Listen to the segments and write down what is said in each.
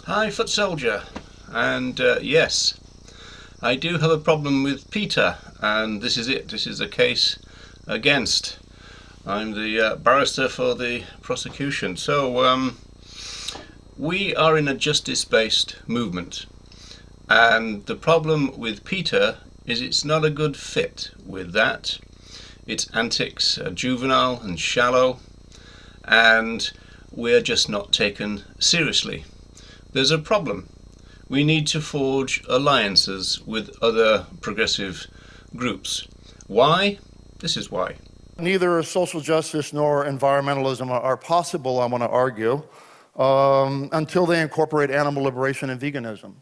Hi, Footsoldier, and yes, I do have a problem with PeTA, and this is it. This is a case against. I'm the barrister for the prosecution. So we are in a justice-based movement, and the problem with PeTA is it's not a good fit with that. Its antics are juvenile and shallow, and we're just not taken seriously. There's a problem. We need to forge alliances with other progressive groups. Why? This is why. Neither social justice nor environmentalism are possible, I want to argue, until they incorporate animal liberation and veganism.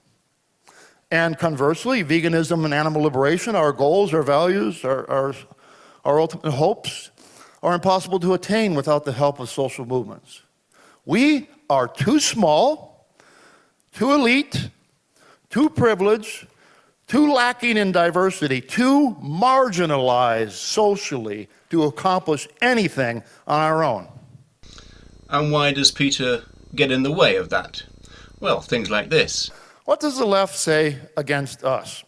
And conversely, veganism and animal liberation, our goals, our values, our ultimate hopes, are impossible to attain without the help of social movements. We are too small, too elite, too privileged, too lacking in diversity, too marginalized socially to accomplish anything on our own. And why does PeTA get in the way of that? Well, things like this. What does the left say against us?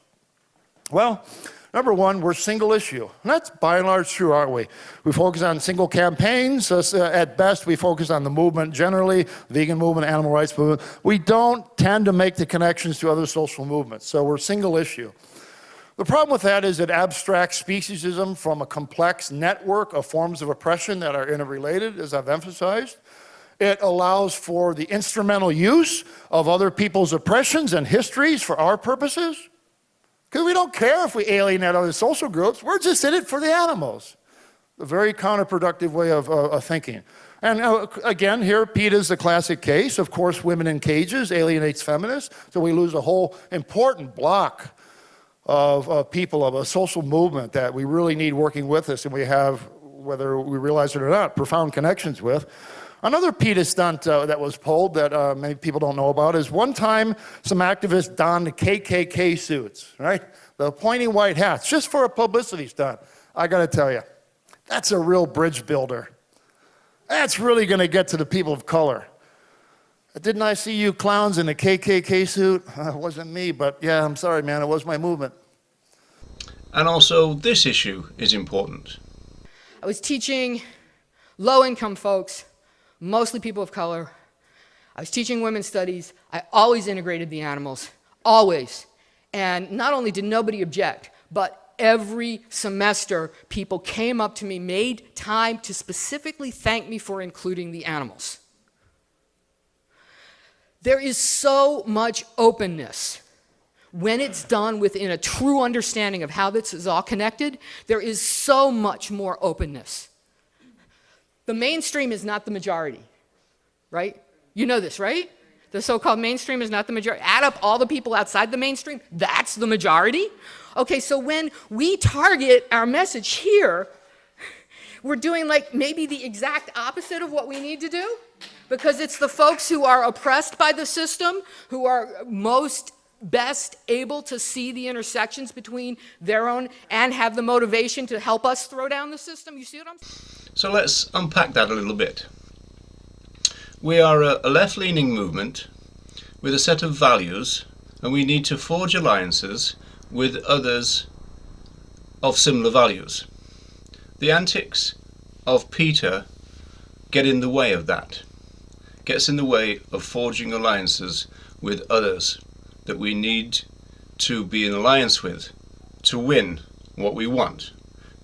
Well, number one, we're single issue. And that's by and large true, aren't we? We focus on single campaigns. At best, we focus on the movement generally, vegan movement, animal rights movement. We don't tend to make the connections to other social movements. So we're single issue. The problem with that is it abstracts speciesism from a complex network of forms of oppression that are interrelated, as I've emphasized. It allows for the instrumental use of other people's oppressions and histories for our purposes. Because we don't care if we alienate other social groups. We're just in it for the animals. A very counterproductive way of thinking. And again, here, PETA is the classic case. Of course, women in cages alienates feminists. So we lose a whole important block of people, of a social movement that we really need working with us. And we have, whether we realize it or not, profound connections with. Another PETA stunt that was pulled that many people don't know about is one time some activists donned KKK suits, right? The pointy white hats, just for a publicity stunt. I gotta tell you, that's a real bridge builder. That's really gonna get to the people of color. Didn't I see you clowns in a KKK suit? It wasn't me, but yeah, I'm sorry, man, it was my movement. And also, this issue is important. I was teaching low-income folks, mostly people of color. I was teaching women's studies. I always integrated the animals, always. And not only did nobody object, but every semester people came up to me, made time to specifically thank me for including the animals. There is so much openness when it's done within a true understanding of how this is all connected. There is so much more openness. The mainstream is not the majority, right? You know this, right? The so-called mainstream is not the majority. Add up all the people outside the mainstream, that's the majority. Okay, so when we target our message here, we're doing like maybe the exact opposite of what we need to do, because it's the folks who are oppressed by the system, who are best able to see the intersections between their own and have the motivation to help us throw down the system. You see what I'm saying? So let's unpack that a little bit. We are a left-leaning movement with a set of values, and we need to forge alliances with others of similar values. The antics of PETA get in the way of that, gets in the way of forging alliances with others that we need to be in alliance with to win what we want,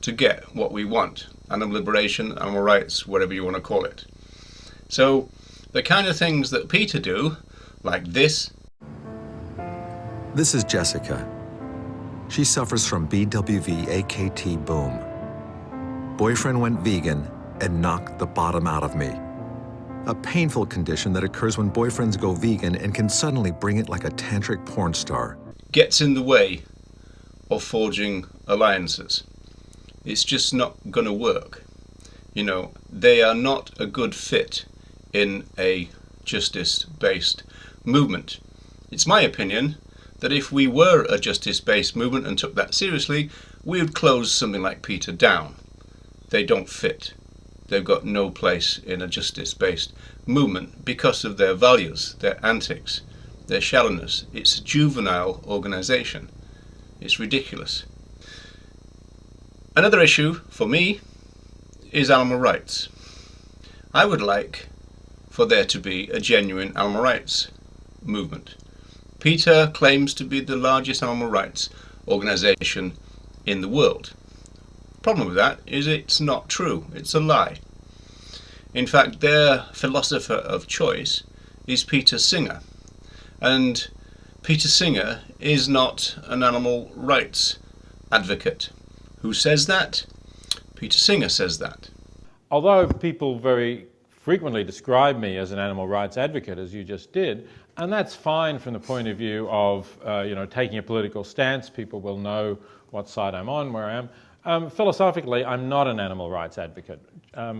to get what we want. Animal liberation, animal rights, whatever you want to call it. So the kind of things that PETA do, like this. This is Jessica. She suffers from BWV-AKT boom. Boyfriend went vegan and knocked the bottom out of me. A painful condition that occurs when boyfriends go vegan and can suddenly bring it like a tantric porn star. Gets in the way of forging alliances. It's just not going to work. You know, they are not a good fit in a justice-based movement. It's my opinion that if we were a justice-based movement and took that seriously, we would close something like PETA down. They don't fit. They've got no place in a justice-based movement because of their values, their antics, their shallowness. It's a juvenile organisation. It's ridiculous. Another issue for me is animal rights. I would like for there to be a genuine animal rights movement. PETA claims to be the largest animal rights organisation in the world. The problem with that is it's not true. It's a lie. In fact, their philosopher of choice is Peter Singer. And Peter Singer is not an animal rights advocate. Who says that? Peter Singer says that. Although people very frequently describe me as an animal rights advocate, as you just did, and that's fine from the point of view of taking a political stance. People will know what side I'm on, where I am. Philosophically, I'm not an animal rights advocate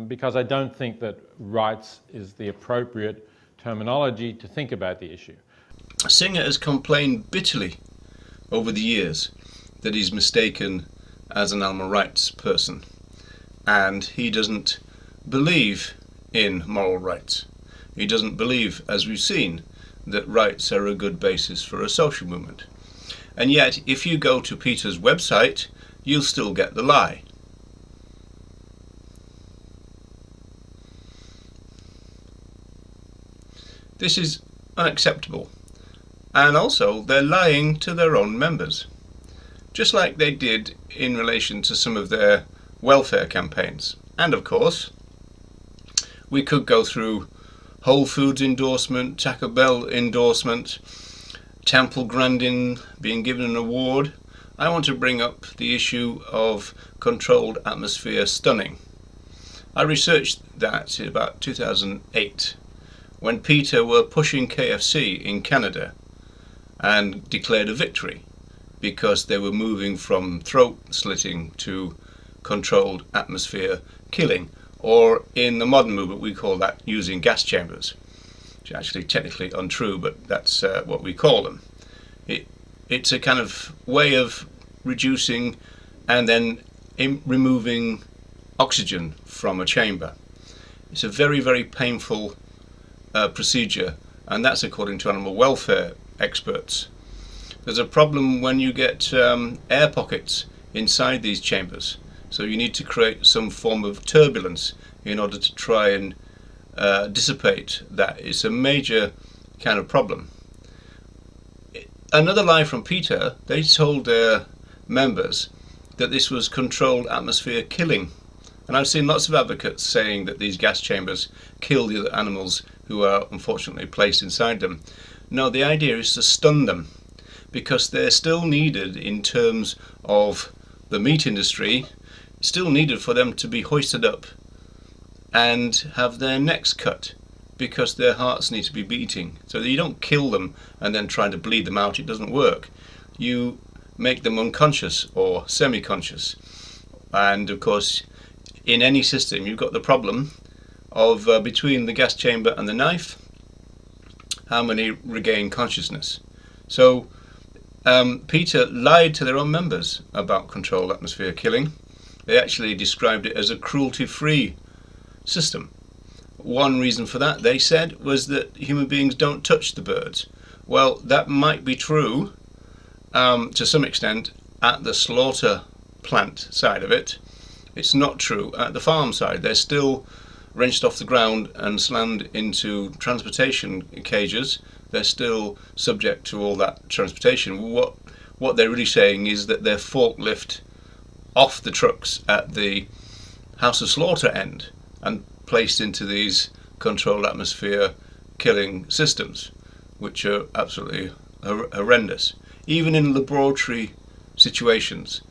because I don't think that rights is the appropriate terminology to think about the issue. Singer has complained bitterly over the years that he's mistaken as an animal rights person, and he doesn't believe in moral rights. He doesn't believe, as we've seen, that rights are a good basis for a social movement. And yet, if you go to PETA's website, you'll still get the lie. This is unacceptable. And also, they're lying to their own members, just like they did in relation to some of their welfare campaigns. And of course, we could go through Whole Foods endorsement, Taco Bell endorsement, Temple Grandin being given an award. I want to bring up the issue of controlled atmosphere stunning. I researched that in about 2008 when PETA were pushing KFC in Canada and declared a victory because they were moving from throat slitting to controlled atmosphere killing, or in the modern movement we call that using gas chambers, which is actually technically untrue, but that's what we call them. It's a kind of way of reducing and then removing oxygen from a chamber. It's a very, very painful procedure, and that's according to animal welfare experts. There's a problem when you get air pockets inside these chambers, so you need to create some form of turbulence in order to try and dissipate that. It's a major kind of problem. Another lie from PETA, they told their members that this was controlled atmosphere killing. And I've seen lots of advocates saying that these gas chambers kill the other animals who are unfortunately placed inside them. No, the idea is to stun them, because they're still needed in terms of the meat industry, still needed for them to be hoisted up and have their necks cut, because their hearts need to be beating. So that you don't kill them and then try to bleed them out. It doesn't work. You make them unconscious or semi-conscious. And of course, in any system, you've got the problem of between the gas chamber and the knife, how many regain consciousness. So PETA lied to their own members about controlled atmosphere killing. They actually described it as a cruelty-free system. One reason for that, they said, was that human beings don't touch the birds. Well, that might be true to some extent at the slaughter plant side of it. It's not true at the farm side. They're still wrenched off the ground and slammed into transportation cages. They're still subject to all that transportation. What they're really saying is that they're forklift off the trucks at the house of slaughter end and placed into these controlled atmosphere killing systems, which are absolutely horrendous. Even in laboratory situations,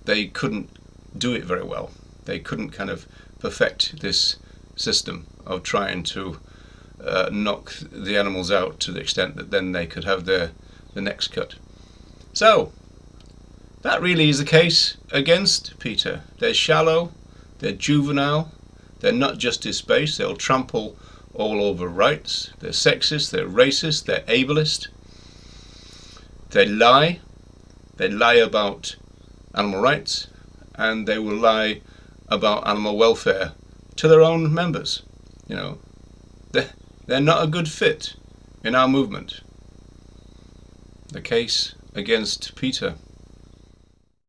they couldn't do it very well. They couldn't kind of perfect this system of trying to knock the animals out to the extent that then they could have their necks cut. So that really is the case against PETA. They're shallow, they're juvenile, they're not justice-based, they'll trample all over rights, they're sexist, they're racist, they're ableist, they lie about animal rights, and they will lie about animal welfare to their own members. You know, they're not a good fit in our movement. the case against PeTA.